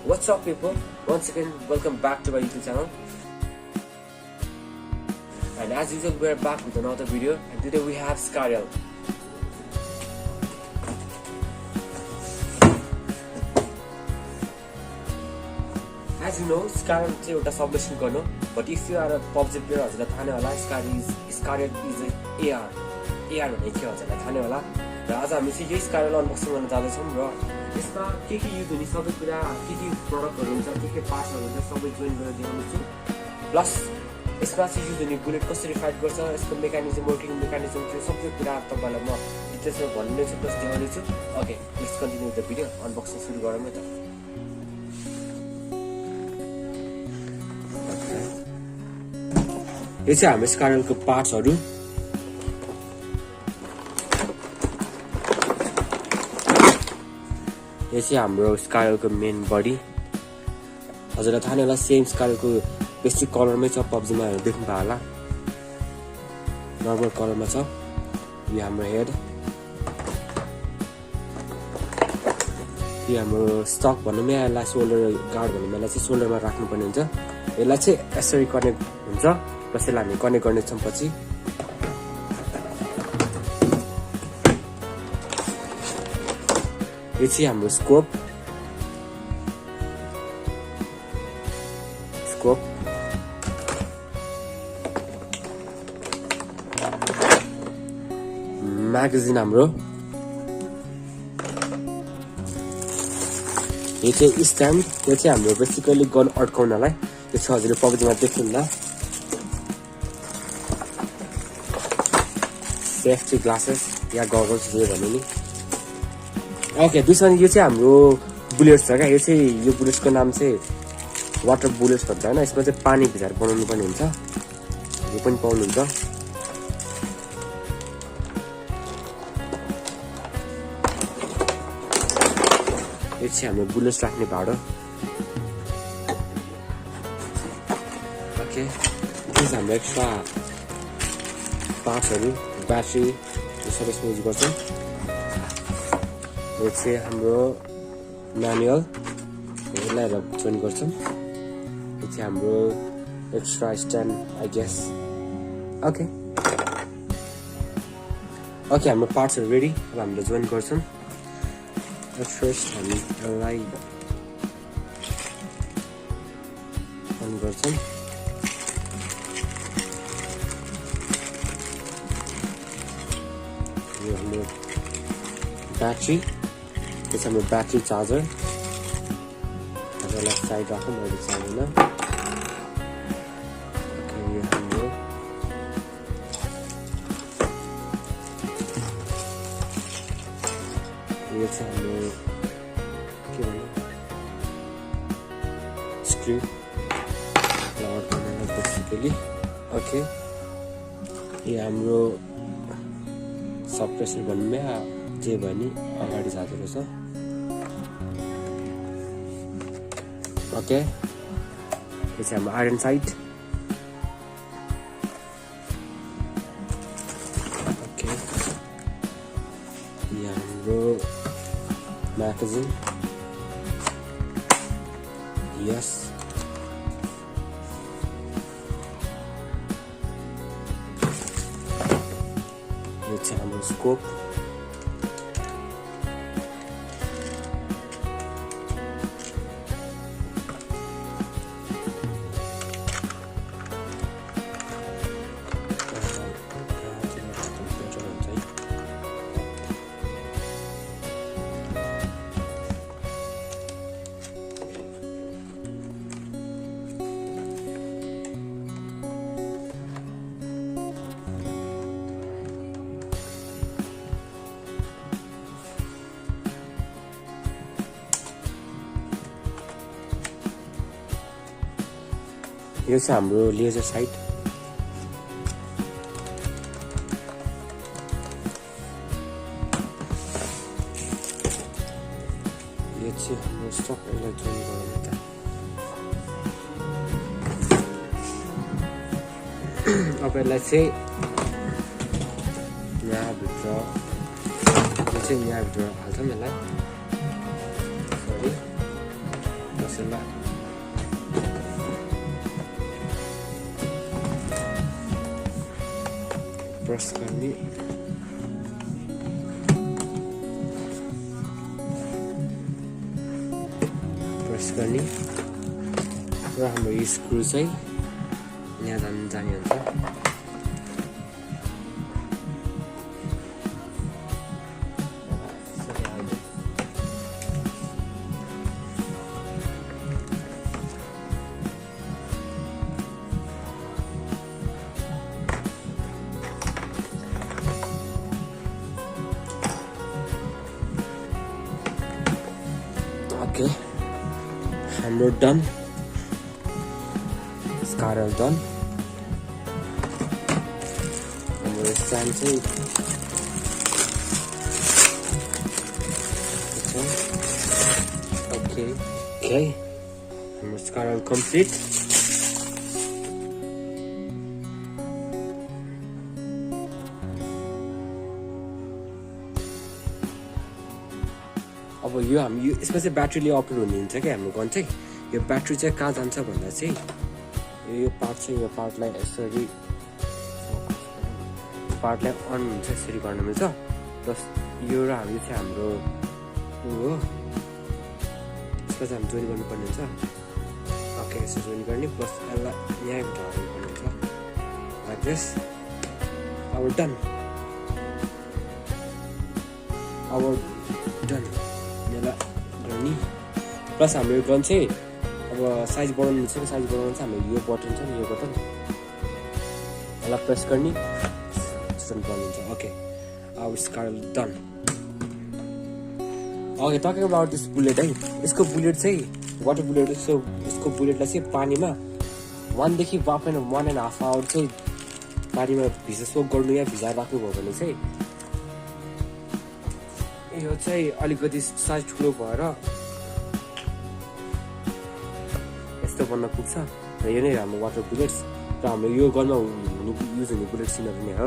What's up people? Once again, welcome back to my YouTube channel. And as usual, we are back with another video, and today we have Skariel. As you know, Skariel is a submachine gun, but if you are a PUBG player, Skariel is an AR. AR भन्ने के हुन्छ थाहा नै होला र आज हामी चाहिँ यही Skariel अनबक्सिङ गर्न जाँदैछौँ र यसमा के युज हुने सबै कुरा के प्रोडक्टहरु हुन्छ के पार्ट्सहरु हुन्छ सबै जोइन गरेर देखाउँछु प्लस यसमा चाहिँ युज हुने बुलेट कसरी फाइट गर्छ यसको मेकानिजम वर्किङ मेकानिजम त्यो सबै कुरा तपाईलाई म डिटेल्समा भन्नेछु प्लस देखाउनेछु okay let's continue the video unboxing सुरु गरौँ है त यो चाहिँ हाम्रो Skariel को पार्ट्सहरु यो चाहिँ हाम्रो Skariel को मेन बडी हजुरलाई थाहा नै होला सेम Skariel को बेसिक कलरमै छ PUBG मा देख्नु भयो होला नर्मल कलरमा छ यो हाम्रो हेड यो हाम्रो स्टक भन्नुमा यसलाई शोल्डर गार्ड भन्नुमा यसलाई चाहिँ शोल्डरमा राख्नुपर्ने हुन्छ यसलाई चाहिँ यसरी कनेक्ट हुन्छ प्लस यसलाई हामी कनेक्ट गर्नेछौँ पछि यो चाहिँ हाम्रो स्कोप म्यागजिन हाम्रो यो चाहिँ स्ट्यान्ड यो चाहिँ हाम्रो बेसिकली गन अड्काउनलाई यो छ हजुरले PUBG मा देख्नुहुन्न सेफ्टी ग्लासेस या गगल्स जे भन्नु नि ओके त्यसमा यो चाहिँ हाम्रो बुलेट्स छ क्या यो बुलेट्सको नाम चाहिँ वाटर बुलेट्स भन्छ हैन यसमा चाहिँ पानी भित्र बनाउनु पर्ने हुन्छ यो पनि पाउनुहुन्छ यो चाहिँ हाम्रो बुलेट्स राख्ने भाडो ओके दिस हाम्रो एक्स्ट्रा पार्ट्सहरु ब्याट्री यो सबै युज गर्छौं यो चाहिँ हाम्रो म्यानुअल यसलाई जोइन गर्छौं यो चाहिँ हाम्रो extra stand I guess okay हाम्रो पार्ट्सहरु रेडी अब हामीले जोइन गर्छौं फर्स्ट हामी यसलाई अन गर्छौं यो हाम्रो battery this is our battery charger as well as side राखौं मैले चाहिदैन ओके यो हाम्रो यो चाहिँ हाम्रो के भन्नु स्क्रू लड गर्नलाई बेसिकली ओके यो हाम्रो सप्रेसर भन्नुमा जे भने अगाडि जाँदैछ ओके यो चाहिँ हाम्रो आइरन साइट ओके यो हाम्रो म्यागजिन यस यो चाहिँ हाम्रो स्कोप यो चाहिँ हाम्रो लेजर साइट यो चाहिँ हाम्रो स्टक यसलाई जोइन गरौँ त अब यसलाई चाहिँ यहाँभित्र यो चाहिँ यहाँभित्र हाल्छौँ यसलाई सरी यसलाई प्रेस गर्ने र हाम्रो यो स्क्रु चाहिँ यहाँ जाने हुन्छ ओके हाम्रो डन स्कारल डन हाम्रो स्ट्यान्ड चाहिँ ओके हाम्रो स्कारल कम्प्लिट अब यो हामी यसमा चाहिँ ब्याट्रीले अपरेट हुने हुन्छ क्या हाम्रो गन चाहिँ यो ब्याट्री चाहिँ कहाँ जान्छ भन्दा चाहिँ यो पार्टलाई यसरी पार्टलाई अन हुन्छ यसरी गर्न मिल्छ प्लस यो र हामी चाहिँ हाम्रो हो यसमा चाहिँ हामी जोइन गर्नुपर्ने हुन्छ ओके यसो जोइन गर्ने प्लस यसलाई यहाँबाट हाल्नुपर्ने हुन्छ लाइक दिस आवर डन यसलाई गर्ने प्लस हाम्रो यो गन चाहिँ अब साइज बढाउनु छ साइज बढाउनु चाहिँ हाम्रो यो बटन छ नि यो बटन यसलाई प्रेस गर्ने हुन्छ ओके अब स्कारल डन okay talking about this bullet है यसको बुलेट चाहिँ वाटर बुलेट यसको बुलेटलाई चाहिँ पानीमा 1 देखि 1.5 आवर चाहिँ पानीमा सोक गर्नु या भिजाएर राख्नुभयो भने चाहिँ यो चाहिँ अलिकति साइज ठुलो भएर यस्तो बन्न पुग्छ र यो नै हाम्रो वाटर बुलेट्स र हाम्रो यो गनमा युज हुने बुलेट सिनहरू नै हो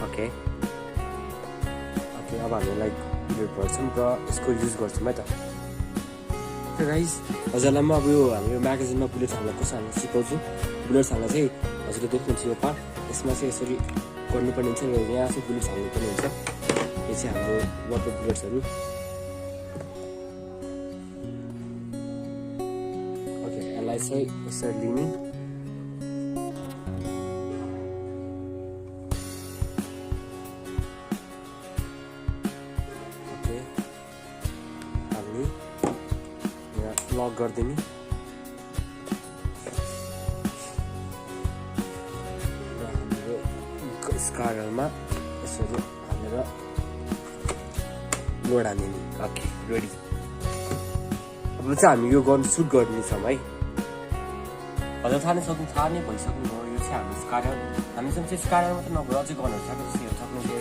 ओके अब हामीलाई बुलेट भर्छौँ र यसको युज गर्छौँ है त गाइस हजुरलाई म अब यो हाम्रो म्यागजिनमा बुलेट हाल्न कसरी हाल्न सिकाउँछु बुलेट्स हाल्न चाहिँ हजुरले देख्नुहुन्छ यो पार्ट यसमा चाहिँ यसरी गर्नुपर्ने हुन्छ र यहाँ चाहिँ बुलेट्स हाल्नुपर्ने हुन्छ यो चाहिँ हाम्रो वाटर बुलेट्सहरू ओके यसलाई चाहिँ यसरी लिने ओके हाल्ने यहाँ लक गरिदिने स्कारलमा यसरी हालेर लोड हाल्ने ओके रेडी अब चाहिँ हामी यो गर्नु सुट गर्नेछौँ है हजुर थाहा नै भइसक्नु भयो यो चाहिँ हाम्रो स्कारल हामीसँग चाहिँ स्कारल मात्रै नभएर अझै गर्नुहरू सक्नु यो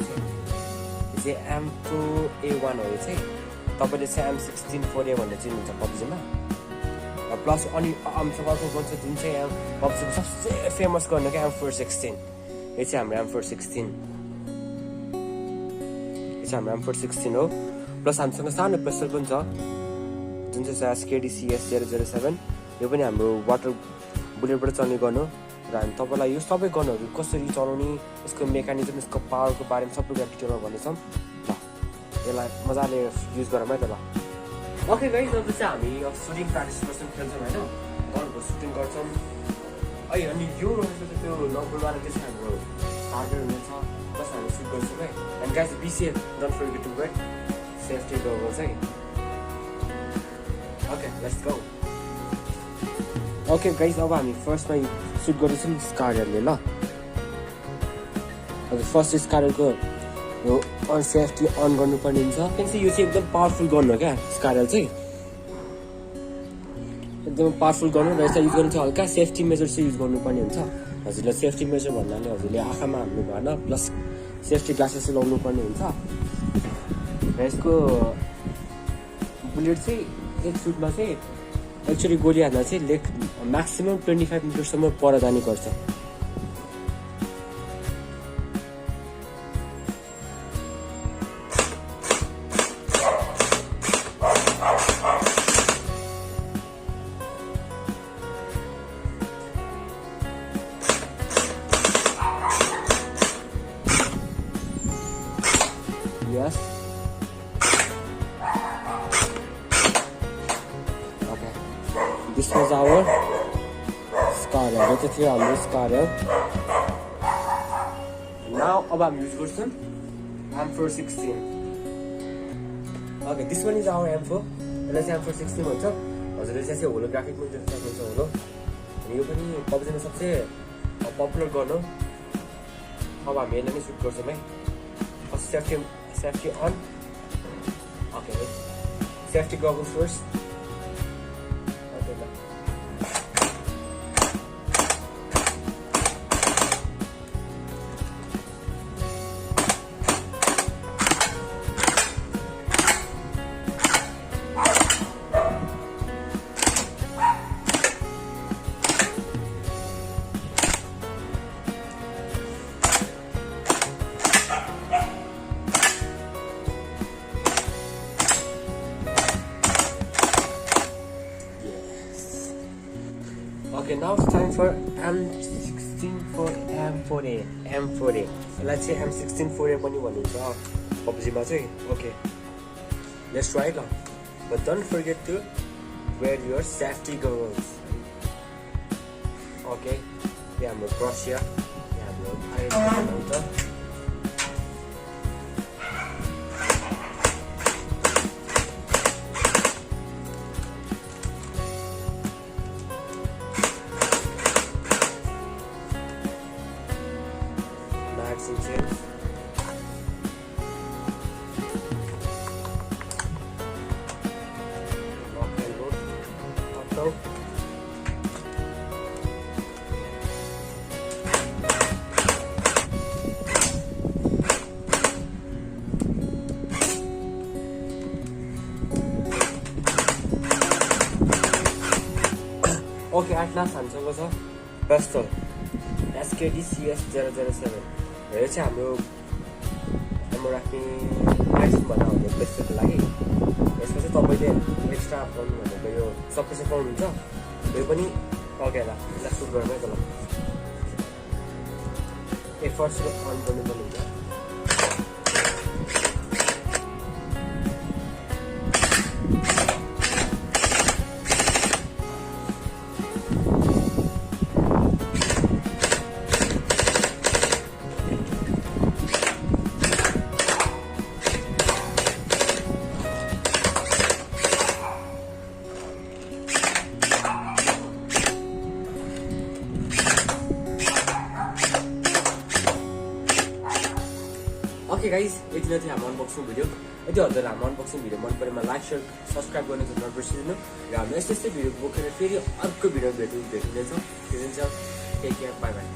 चाहिँ M4A1 हो यो चाहिँ तपाईँले चाहिँ M16 4A भनेर चिन्नुहुन्छ पब्जीमा प्लस अनि हामीसँग अर्को गन्छ जुन चाहिँ पब्जीको सबसे फेमस गर्नु क्या M416 यो चाहिँ हाम्रो M416 हो प्लस हामीसँग सानो पिस्टल पनि छ जुन चाहिँ SKD-CS007 यो पनि हाम्रो वाटर बुलेटबाट चल्ने गन हो र हामी तपाईँलाई यो सबै गनहरू कसरी चलाउने यसको मेकानिजम यसको पावरको बारेमा सबै कुरा डिटेलमा भन्नेछौँ ल यसलाई मजाले युज गरौँ है त ल ओके गाइस अब चाहिँ हामी सुटिङ प्र्याक्टिस गर्छौँ खेल्छौँ होइन गनको सुटिङ गर्छौँ है अनि यो रहेको चाहिँ त्यो नम्बरवाला त्यो चाहिँ हाम्रो हार्डवेयर हुनेछ प्लस हामी सुट गर्छौँ है and guys be safe don't forget to wear safety goggles है okay let's go okay guys अब हामी फर्स्टमा सुट गर्दैछौँ स्कारलले ल हजुर फर्स्ट स्कारलको यो अन सेफ्टी अन गर्नुपर्ने हुन्छ किनकि यो चाहिँ एकदम पावरफुल गन हो क्या स्कारल चाहिँ एकदम पावरफुल गर्नु र यसलाई युज गर्नु चाहिँ हल्का सेफ्टी मेजर चाहिँ युज गर्नुपर्ने हुन्छ हजुरले सेफ्टी मेजर भन्नाले हजुरले आँखामा हाल्नु भएन प्लस सेफ्टी ग्लासेस चाहिँ लाउनु पर्ने हुन्छ र यसको बुलेट चाहिँ एक सुटमा चाहिँ एक्चुअली गोली हाल्दा चाहिँ लेग म्याक्सिमम 25 मिटरसम्म पर जाने गर्छ चाहिँ थियो हाम्रो स्कार नाउ अब हामी युज गर्छौँ M416 okay this one is our M4 यसलाई चाहिँ M416 भन्छ हजुरले चाहिँ होलोग्राफिक पनि देख्न सक्नुहुन्छ होलो अनि यो पनि पब्जीमा सबसे पपुलर गर्नु अब हामी यसलाई नै सुट गर्छौँ है safety on okay safety goggles first Okay, now it's time for M16 for M4A. M4A. Let's say M16 4A पनि भनिन्छ पब्जीमा चाहिँ. Okay. Let's try it now. But don't forget to wear your safety goggles. Okay. We have no brush here. We have no iron. Some chains. Lock and load. Auto. Okay, at last हामीसँग छ pistol SKD CS007 यो चाहिँ हाम्रो राख्ने आइसम भन्दा हुने पिस्टलको लागि यसमा चाहिँ तपाईँले एक्स्ट्रा पाउनु भनेको यो सप्रेसर पाउनुहुन्छ यो पनि अघि यसलाई सुट गर्नै त ल एफर्ट्स अन गर्नु पर्नुहुन्छ Okay guys, यति नै थियो हाम्रो अनबक्सिङ भिडियो यदि हजुरलाई हाम्रो अनबक्सिङ भिडियो मन परेमा लाइक शेयर सब्स्क्राइब गर्न चाहिँ नबिर्सिदिनु र हामी यस्तै भिडियो बोकेर फेरि अर्को भिडियो भेटिनेछौँ टेक केयर बाई बाई